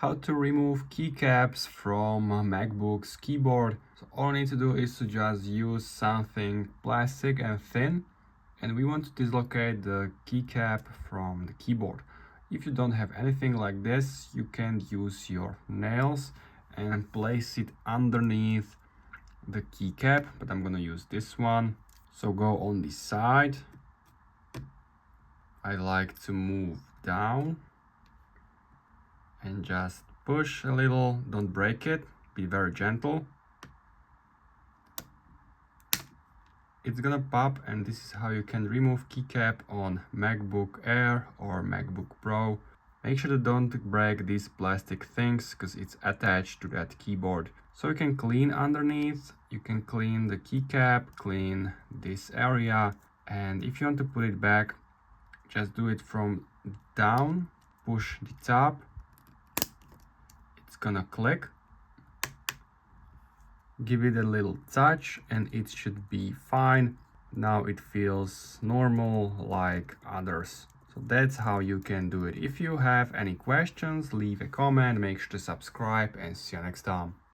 How to remove keycaps from MacBook's keyboard. So all I need to do is to just use something plastic and thin, and we want to dislocate the keycap from the keyboard. If you don't have anything like this, you can use your nails and place it underneath the keycap, but I'm gonna use this one. So go on the side. I like to move down and just push a little, don't break it, be very gentle. It's gonna pop, and this is how you can remove keycap on MacBook Air or MacBook Pro. Make sure to don't break these plastic things because it's attached to that keyboard. So you can clean underneath, you can clean the keycap, clean this area, and if you want to put it back, just do it from down, push the top. It's gonna click, give it a little touch, and it should be fine. Now it feels normal like others. So that's how you can do it. If you have any questions, leave a comment, make sure to subscribe, and see you next time.